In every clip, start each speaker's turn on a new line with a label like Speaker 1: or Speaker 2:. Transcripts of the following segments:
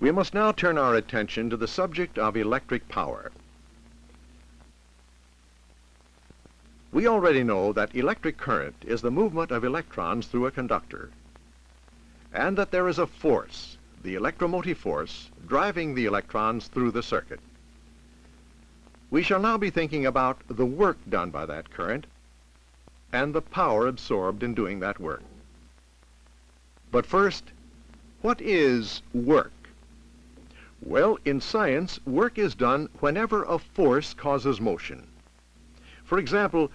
Speaker 1: We must now turn our attention to the subject of electric power. We already know that electric current is the movement of electrons through a conductor, and that there is a force, the electromotive force, driving the electrons through the circuit. We shall now be thinking about the work done by that current and the power absorbed in doing that work. But first, what is work? Well, in science, work is done whenever a force causes motion. For example,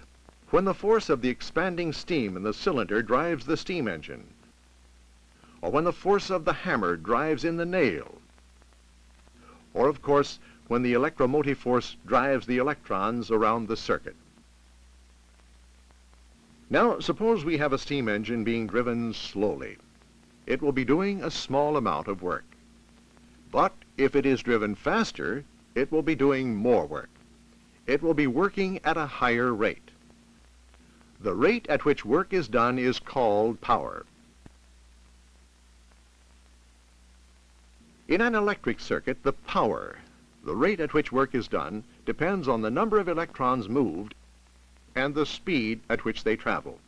Speaker 1: when the force of the expanding steam in the cylinder drives the steam engine, or when the force of the hammer drives in the nail, or of course, when the electromotive force drives the electrons around the circuit. Now, suppose we have a steam engine being driven slowly. It will be doing a small amount of work. But if it is driven faster, it will be doing more work. It will be working at a higher rate. The rate at which work is done is called power. In an electric circuit, the power, the rate at which work is done, depends on the number of electrons moved and the speed at which they travel.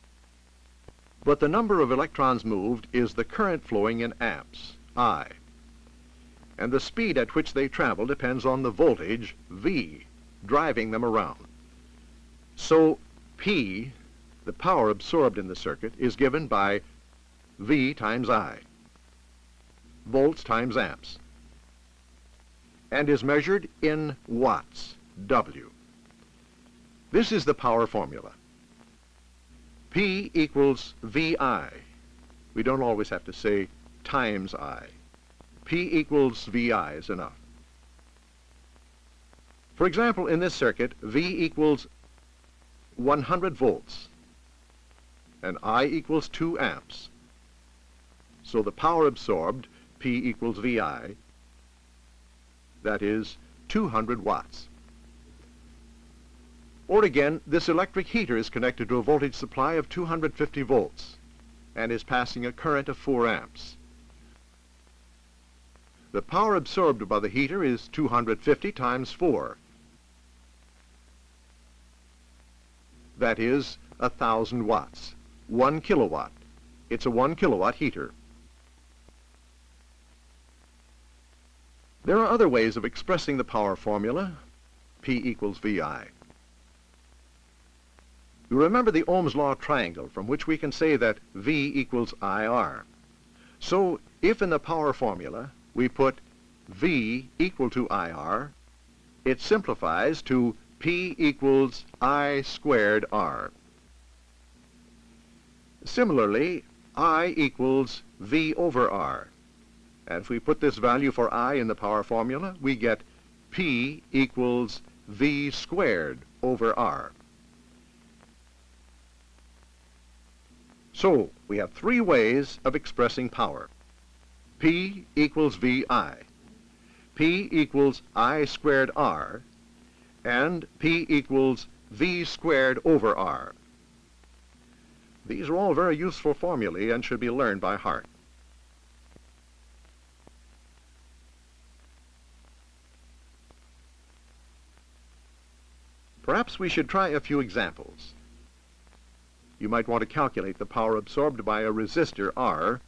Speaker 1: But the number of electrons moved is the current flowing in amps, I. And the speed at which they travel depends on the voltage, V, driving them around. So P, the power absorbed in the circuit, is given by V times I, volts times amps, and is measured in watts, W. This is the power formula. P equals VI. We don't always have to say times I. P equals VI is enough. For example, in this circuit, V equals 100 volts, and I equals 2 amps. So the power absorbed, P equals VI, that is 200 watts. Or again, this electric heater is connected to a voltage supply of 250 volts and is passing a current of 4 amps. The power absorbed by the heater is 250 times 4. That is 1,000 watts, 1 kilowatt. It's a 1 kilowatt heater. There are other ways of expressing the power formula, P equals VI. You remember the Ohm's law triangle, from which we can say that V equals IR. So if in the power formula we put V equal to IR, it simplifies to P equals I squared R. Similarly, I equals V over R. And if we put this value for I in the power formula, we get P equals V squared over R. So we have 3 ways of expressing power. P equals VI, P equals I squared R, and P equals V squared over R. These are all very useful formulae and should be learned by heart. Perhaps we should try a few examples. You might want to calculate the power absorbed by a resistor R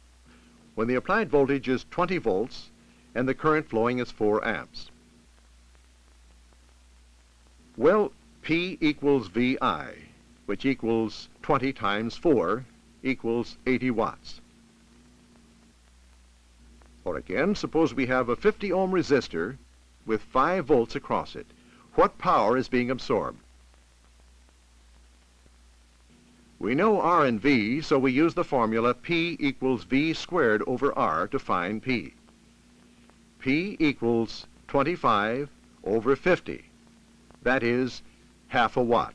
Speaker 1: when the applied voltage is 20 volts and the current flowing is 4 amps. Well, P equals VI, which equals 20 times 4 equals 80 watts. Or again, suppose we have a 50 ohm resistor with 5 volts across it. What power is being absorbed? We know R and V, so we use the formula P equals V squared over R to find P. P equals 25 over 50. That is half a watt.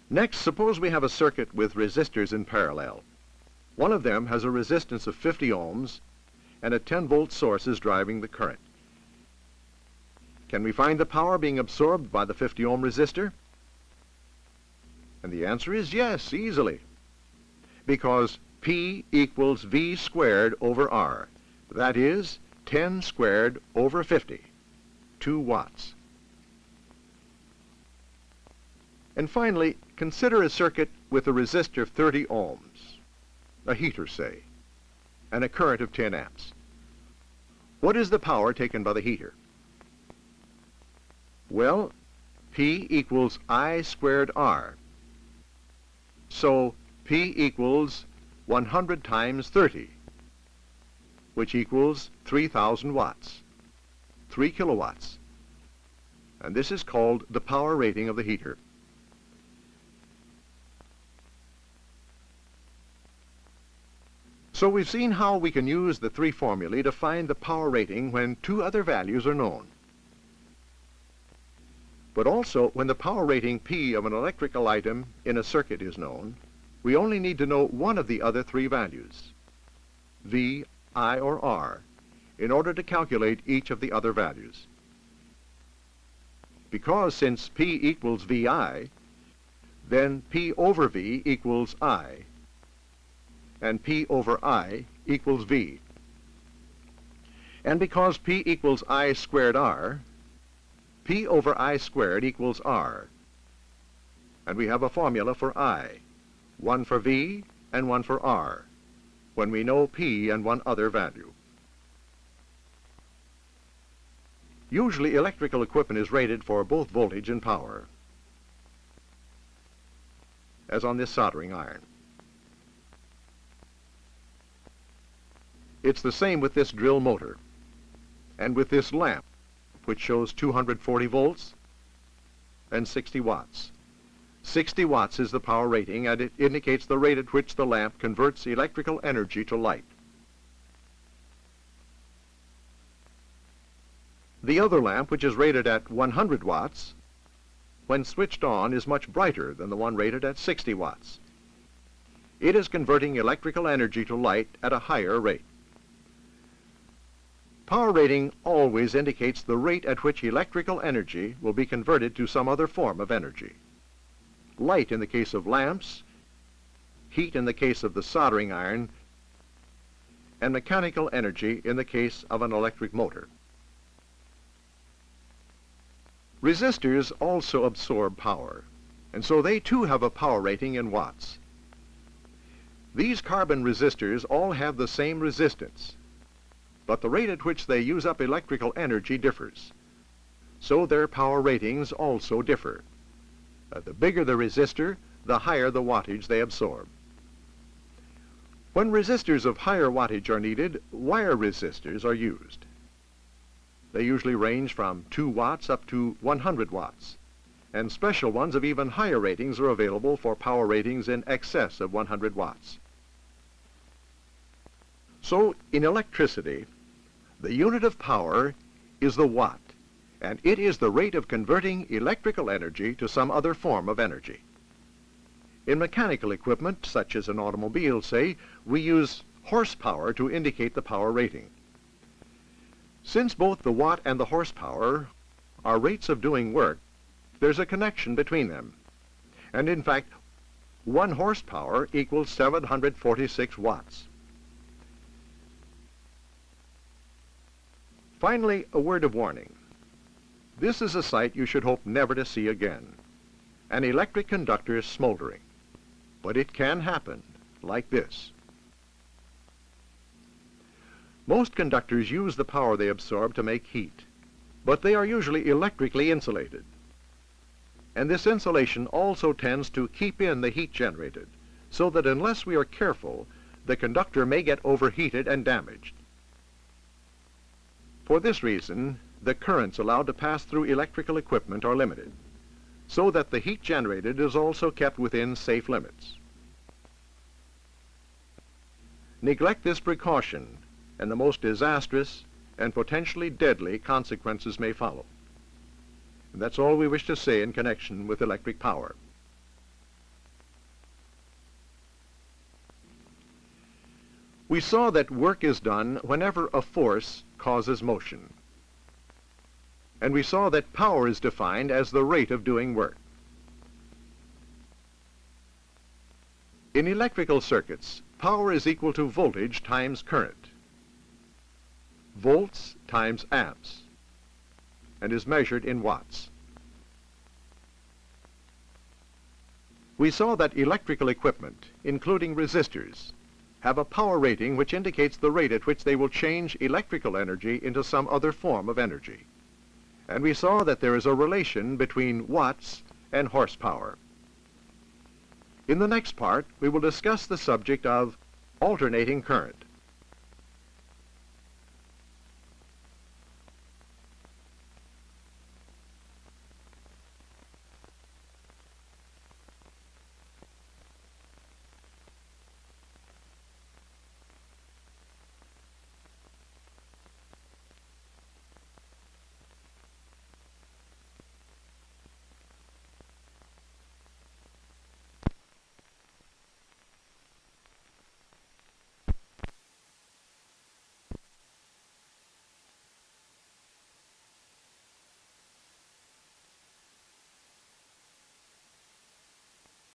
Speaker 1: Next, suppose we have a circuit with resistors in parallel. One of them has a resistance of 50 ohms and a 10-volt source is driving the current. Can we find the power being absorbed by the 50 ohm resistor? And the answer is yes, easily. Because P equals V squared over R. That is 10 squared over 50, 2 watts. And finally, consider a circuit with a resistor of 30 ohms, a heater say, and a current of 10 amps. What is the power taken by the heater? Well, P equals I squared R. So P equals 100 times 30, which equals 3,000 watts, 3 kilowatts. And this is called the power rating of the heater. So we've seen how we can use the three formulae to find the power rating when two other values are known. But also, when the power rating P of an electrical item in a circuit is known, we only need to know one of the other three values, V, I, or R, in order to calculate each of the other values. Because since P equals VI, then P over V equals I, and P over I equals V. And because P equals I squared R, P over I squared equals R. And we have a formula for I, one for V and one for R, when we know P and one other value. Usually electrical equipment is rated for both voltage and power, as on this soldering iron. It's the same with this drill motor and with this lamp, which shows 240 volts and 60 watts. 60 watts is the power rating, and it indicates the rate at which the lamp converts electrical energy to light. The other lamp, which is rated at 100 watts, when switched on is much brighter than the one rated at 60 watts. It is converting electrical energy to light at a higher rate. Power rating always indicates the rate at which electrical energy will be converted to some other form of energy. Light in the case of lamps, heat in the case of the soldering iron, and mechanical energy in the case of an electric motor. Resistors also absorb power, and so they too have a power rating in watts. These carbon resistors all have the same resistance, but the rate at which they use up electrical energy differs. So their power ratings also differ. The bigger the resistor, the higher the wattage they absorb. When resistors of higher wattage are needed, wire resistors are used. They usually range from 2 watts up to 100 watts, and special ones of even higher ratings are available for power ratings in excess of 100 watts. So, in electricity, the unit of power is the watt, and it is the rate of converting electrical energy to some other form of energy. In mechanical equipment, such as an automobile, say, we use horsepower to indicate the power rating. Since both the watt and the horsepower are rates of doing work, there's a connection between them. And in fact, 1 horsepower equals 746 watts. Finally, a word of warning. This is a sight you should hope never to see again. An electric conductor smoldering. But it can happen, like this. Most conductors use the power they absorb to make heat, but they are usually electrically insulated. And this insulation also tends to keep in the heat generated, so that unless we are careful, the conductor may get overheated and damaged. For this reason, the currents allowed to pass through electrical equipment are limited, so that the heat generated is also kept within safe limits. Neglect this precaution, and the most disastrous and potentially deadly consequences may follow. And that's all we wish to say in connection with electric power. We saw that work is done whenever a force causes motion. And we saw that power is defined as the rate of doing work. In electrical circuits, power is equal to voltage times current. volts times amps, and is measured in watts. We saw that electrical equipment, including resistors, have a power rating which indicates the rate at which they will change electrical energy into some other form of energy. And we saw that there is a relation between watts and horsepower. In the next part, we will discuss the subject of alternating current.